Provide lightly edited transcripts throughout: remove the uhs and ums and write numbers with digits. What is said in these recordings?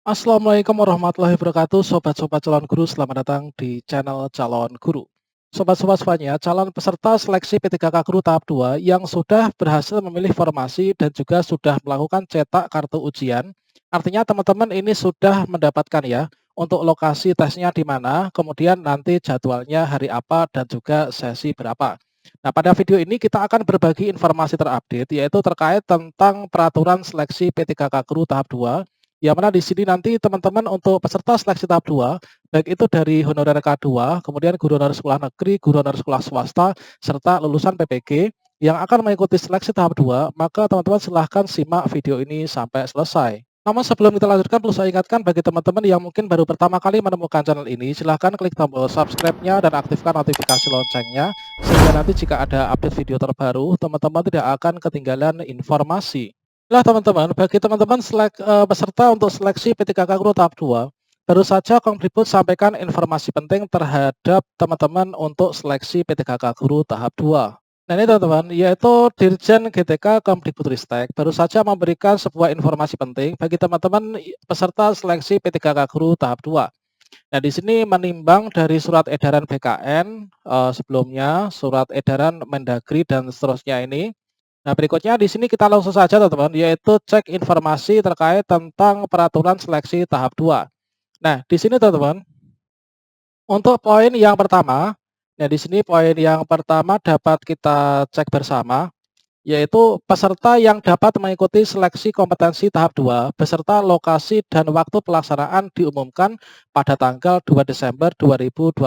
Assalamualaikum warahmatullahi wabarakatuh, sobat-sobat calon guru, selamat datang di channel Calon Guru. Sobat-sobat semuanya, calon peserta seleksi P3K Guru tahap 2 yang sudah berhasil memilih formasi dan juga sudah melakukan cetak kartu ujian. Artinya teman-teman ini sudah mendapatkan ya untuk lokasi tesnya di mana, kemudian nanti jadwalnya hari apa dan juga sesi berapa. Nah, pada video ini kita akan berbagi informasi terupdate yaitu terkait tentang peraturan seleksi P3K Guru tahap 2 yang mana di sini nanti teman-teman untuk peserta seleksi tahap 2, baik itu dari honorer K2, kemudian guru honorer sekolah negeri, guru honorer sekolah swasta, serta lulusan PPG yang akan mengikuti seleksi tahap 2, maka teman-teman silahkan simak video ini sampai selesai. Namun sebelum kita lanjutkan, perlu saya ingatkan bagi teman-teman yang mungkin baru pertama kali menemukan channel ini, silahkan klik tombol subscribe-nya dan aktifkan notifikasi loncengnya, sehingga nanti jika ada update video terbaru, teman-teman tidak akan ketinggalan informasi. Nah teman-teman, bagi teman-teman peserta untuk seleksi P3K Guru tahap 2, baru saja Kemdikbud sampaikan informasi penting terhadap teman-teman untuk seleksi P3K Guru tahap 2. Nah ini teman-teman, yaitu Dirjen GTK Kemdikbudristek baru saja memberikan sebuah informasi penting bagi teman-teman peserta seleksi P3K Guru tahap 2. Nah di sini menimbang dari surat edaran BKN sebelumnya, surat edaran Mendagri dan seterusnya ini. Nah, berikutnya di sini kita langsung saja teman-teman, yaitu cek informasi terkait tentang peraturan seleksi tahap 2. Nah, di sini teman-teman, untuk poin yang pertama, nah di sini poin yang pertama dapat kita cek bersama, yaitu peserta yang dapat mengikuti seleksi kompetensi tahap 2 beserta lokasi dan waktu pelaksanaan diumumkan pada tanggal 2 Desember 2021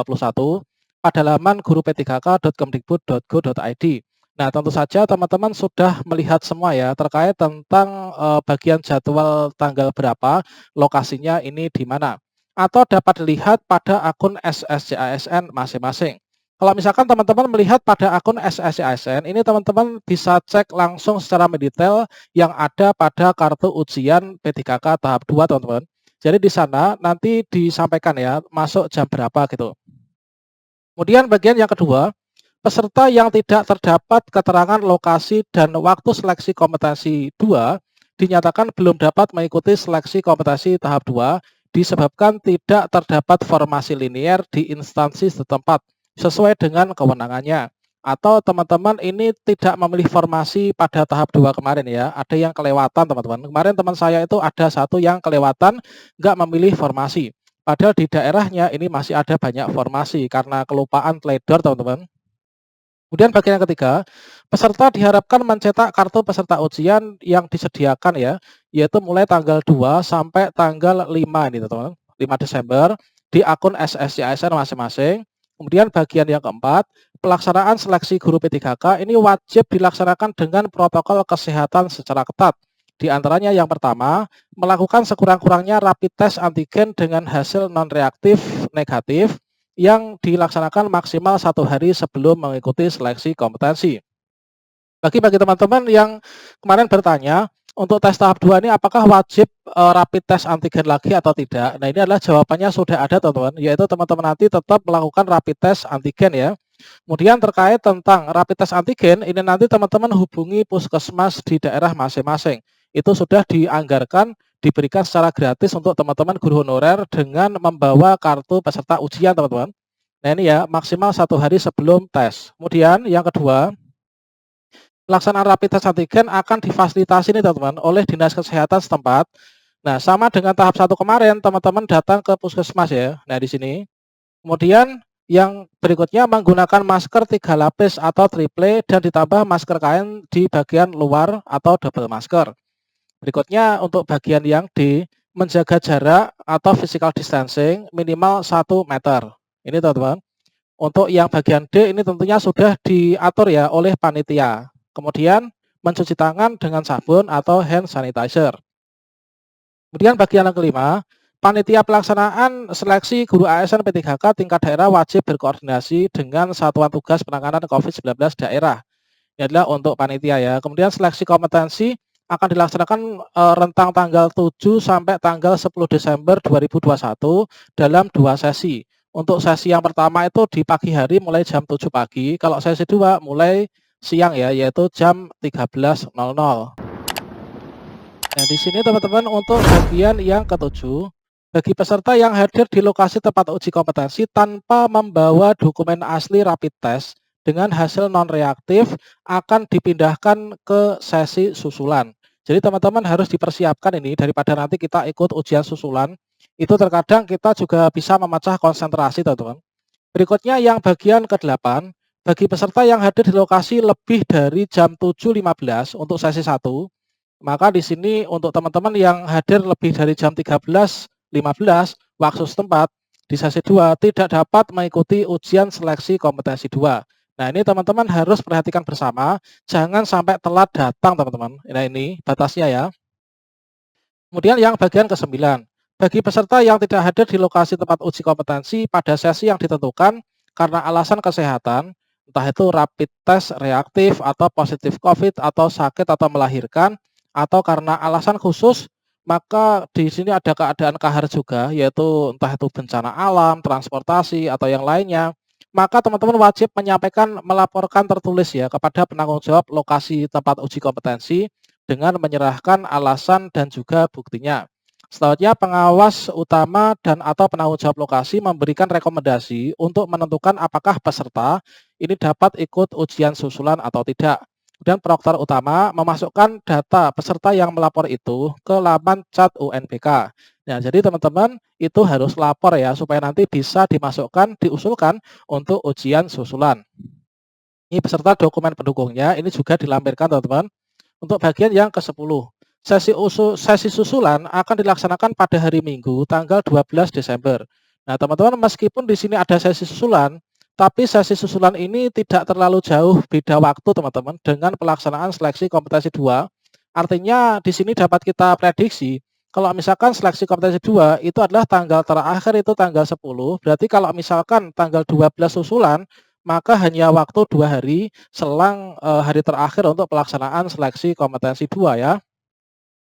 pada laman guru-p3k.kemdikbud.go.id. Nah, tentu saja teman-teman sudah melihat semua ya terkait tentang bagian jadwal tanggal berapa, lokasinya ini di mana. Atau dapat dilihat pada akun SSCASN masing-masing. Kalau misalkan teman-teman melihat pada akun SSCASN, ini teman-teman bisa cek langsung secara mendetail yang ada pada kartu ujian P3K tahap 2, teman-teman. Jadi di sana nanti disampaikan ya, masuk jam berapa gitu. Kemudian bagian yang kedua, peserta yang tidak terdapat keterangan lokasi dan waktu seleksi kompetensi 2 dinyatakan belum dapat mengikuti seleksi kompetensi tahap 2 disebabkan tidak terdapat formasi linier di instansi setempat sesuai dengan kewenangannya. Atau teman-teman ini tidak memilih formasi pada tahap 2 kemarin ya, ada yang kelewatan teman-teman. Kemarin teman saya itu ada satu yang kelewatan nggak memilih formasi. Padahal di daerahnya ini masih ada banyak formasi karena kelupaan teledor teman-teman. Kemudian bagian yang ketiga, peserta diharapkan mencetak kartu peserta ujian yang disediakan ya, yaitu mulai tanggal 2 sampai tanggal 5 ini teman-teman, 5 Desember di akun SSCASN masing-masing. Kemudian bagian yang keempat, pelaksanaan seleksi guru P3K ini wajib dilaksanakan dengan protokol kesehatan secara ketat. Di antaranya yang pertama, melakukan sekurang-kurangnya rapid test antigen dengan hasil non-reaktif negatif yang dilaksanakan maksimal 1 hari sebelum mengikuti seleksi kompetensi. Bagi teman-teman yang kemarin bertanya, untuk tes tahap 2 ini apakah wajib rapid test antigen lagi atau tidak? Nah ini adalah jawabannya sudah ada teman-teman, yaitu teman-teman nanti tetap melakukan rapid test antigen ya. Kemudian terkait tentang rapid test antigen, ini nanti teman-teman hubungi puskesmas di daerah masing-masing. Itu sudah dianggarkan diberikan secara gratis untuk teman-teman guru honorer dengan membawa kartu peserta ujian teman-teman. Nah ini ya maksimal 1 hari sebelum tes. Kemudian yang kedua, pelaksanaan rapid test antigen akan difasilitasi nih teman-teman oleh Dinas Kesehatan setempat. Nah sama dengan tahap 1 kemarin teman-teman datang ke puskesmas ya. Nah di sini. Kemudian yang berikutnya menggunakan masker 3 lapis atau triple dan ditambah masker kain di bagian luar atau double masker. Berikutnya untuk bagian yang D, menjaga jarak atau physical distancing minimal 1 meter. Ini teman-teman. Untuk yang bagian D ini tentunya sudah diatur ya oleh panitia. Kemudian mencuci tangan dengan sabun atau hand sanitizer. Kemudian bagian yang kelima, panitia pelaksanaan seleksi guru ASN P3K tingkat daerah wajib berkoordinasi dengan Satuan Tugas Penanganan COVID-19 daerah. Ini adalah untuk panitia ya. Kemudian seleksi kompetensi akan dilaksanakan rentang tanggal 7 sampai tanggal 10 Desember 2021 dalam 2 sesi. Untuk sesi yang pertama itu di pagi hari mulai jam 7 pagi, kalau sesi 2 mulai siang ya, yaitu jam 13.00. Nah, di sini teman-teman untuk bagian yang ketujuh, bagi peserta yang hadir di lokasi tempat uji kompetensi tanpa membawa dokumen asli rapid test dengan hasil non-reaktif akan dipindahkan ke sesi susulan. Jadi teman-teman harus dipersiapkan ini daripada nanti kita ikut ujian susulan, itu terkadang kita juga bisa memecah konsentrasi teman-teman. Berikutnya yang bagian ke-8, bagi peserta yang hadir di lokasi lebih dari jam 7.15 untuk sesi 1, maka di sini untuk teman-teman yang hadir lebih dari jam 13.15 waktu setempat di sesi 2 tidak dapat mengikuti ujian seleksi kompetensi 2. Nah, ini teman-teman harus perhatikan bersama, jangan sampai telat datang teman-teman. Nah, ini batasnya ya. Kemudian yang bagian ke-9, bagi peserta yang tidak hadir di lokasi tempat uji kompetensi pada sesi yang ditentukan karena alasan kesehatan, entah itu rapid test reaktif atau positif COVID atau sakit atau melahirkan, atau karena alasan khusus, maka di sini ada keadaan kahar juga, yaitu entah itu bencana alam, transportasi, atau yang lainnya. Maka teman-teman wajib menyampaikan, melaporkan tertulis ya kepada penanggung jawab lokasi tempat uji kompetensi dengan menyerahkan alasan dan juga buktinya. Selanjutnya, pengawas utama dan atau penanggung jawab lokasi memberikan rekomendasi untuk menentukan apakah peserta ini dapat ikut ujian susulan atau tidak. Kemudian proktor utama memasukkan data peserta yang melapor itu ke laman chat UNBK. Nah, jadi teman-teman itu harus lapor ya supaya nanti bisa dimasukkan, diusulkan untuk ujian susulan. Ini beserta dokumen pendukungnya, ini juga dilampirkan teman-teman. Untuk bagian yang ke-10, sesi susulan akan dilaksanakan pada hari Minggu tanggal 12 Desember. Nah, teman-teman meskipun di sini ada sesi susulan, tapi sesi susulan ini tidak terlalu jauh beda waktu teman-teman dengan pelaksanaan seleksi kompetensi 2. Artinya di sini dapat kita prediksi kalau misalkan seleksi kompetensi 2 itu adalah tanggal terakhir itu tanggal 10, berarti kalau misalkan tanggal 12 susulan maka hanya waktu 2 hari selang, hari terakhir untuk pelaksanaan seleksi kompetensi 2 ya.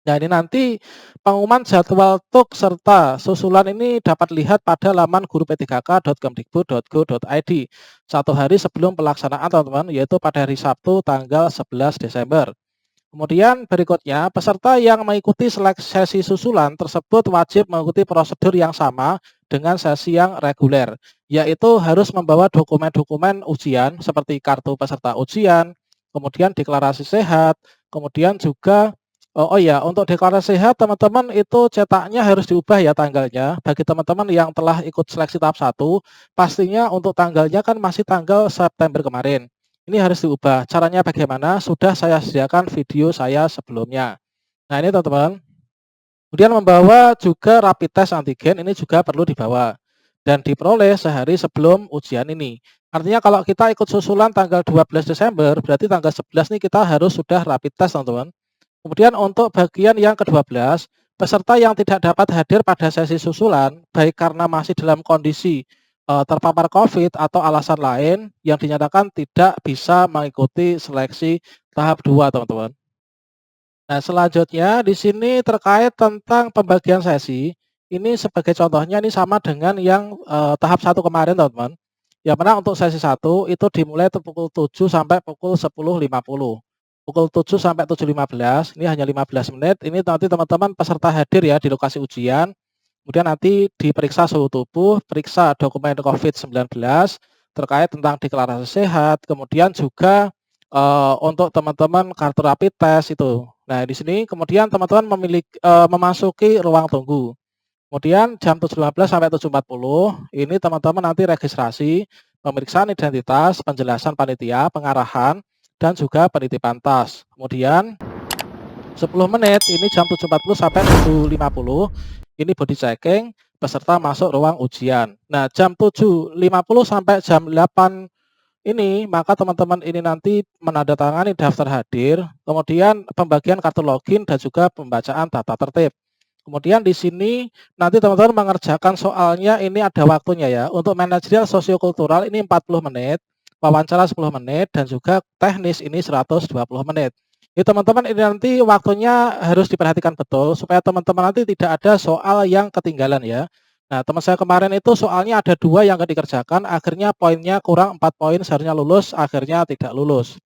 Nah, ini nanti pengumuman jadwal TUK serta susulan ini dapat lihat pada laman guru p3k.kemdikbud.go.id 1 hari sebelum pelaksanaan teman-teman, yaitu pada hari Sabtu tanggal 11 Desember. Kemudian berikutnya, peserta yang mengikuti sesi susulan tersebut wajib mengikuti prosedur yang sama dengan sesi yang reguler, yaitu harus membawa dokumen-dokumen ujian seperti kartu peserta ujian, kemudian deklarasi sehat, kemudian juga oh ya, untuk deklarasi sehat teman-teman itu cetaknya harus diubah ya tanggalnya. Bagi teman-teman yang telah ikut seleksi tahap 1, pastinya untuk tanggalnya kan masih tanggal September kemarin. Ini harus diubah. Caranya bagaimana? Sudah saya sediakan video saya sebelumnya. Nah, ini teman-teman. Kemudian membawa juga rapid test antigen, ini juga perlu dibawa dan diperoleh sehari sebelum ujian ini. Artinya kalau kita ikut susulan tanggal 12 Desember, berarti tanggal 11 nih kita harus sudah rapid test teman-teman. Kemudian untuk bagian yang ke-12, peserta yang tidak dapat hadir pada sesi susulan, baik karena masih dalam kondisi terpapar COVID atau alasan lain yang dinyatakan tidak bisa mengikuti seleksi tahap 2, teman-teman. Nah, selanjutnya di sini terkait tentang pembagian sesi, ini sebagai contohnya ini sama dengan yang tahap 1 kemarin, teman-teman. Yang mana untuk sesi 1 itu dimulai pukul 7 sampai pukul 10.50. Pukul 7 sampai 7.15, ini hanya 15 menit. Ini nanti teman-teman peserta hadir ya di lokasi ujian. Kemudian nanti diperiksa suhu tubuh, periksa dokumen COVID-19 terkait tentang deklarasi sehat, kemudian juga untuk teman-teman kartu rapid test itu. Nah, di sini kemudian teman-teman memasuki ruang tunggu. Kemudian jam 7.15 sampai 7.40 ini teman-teman nanti registrasi, pemeriksaan identitas, penjelasan panitia, pengarahan, dan juga penitipan tas. Kemudian 10 menit ini jam 7.40 sampai 7.50 ini body checking, peserta masuk ruang ujian. Nah, jam 7.50 sampai jam 8 ini, maka teman-teman ini nanti menandatangani daftar hadir, kemudian pembagian kartu login dan juga pembacaan data tertib. Kemudian di sini nanti teman-teman mengerjakan soalnya ini ada waktunya ya. Untuk manajerial sosiokultural ini 40 menit, wawancara 10 menit, dan juga teknis ini 120 menit. Ini teman-teman ini nanti waktunya harus diperhatikan betul supaya teman-teman nanti tidak ada soal yang ketinggalan ya. Nah, teman saya kemarin itu soalnya ada 2 yang nggak dikerjakan, akhirnya poinnya kurang 4 poin, seharusnya lulus, akhirnya tidak lulus.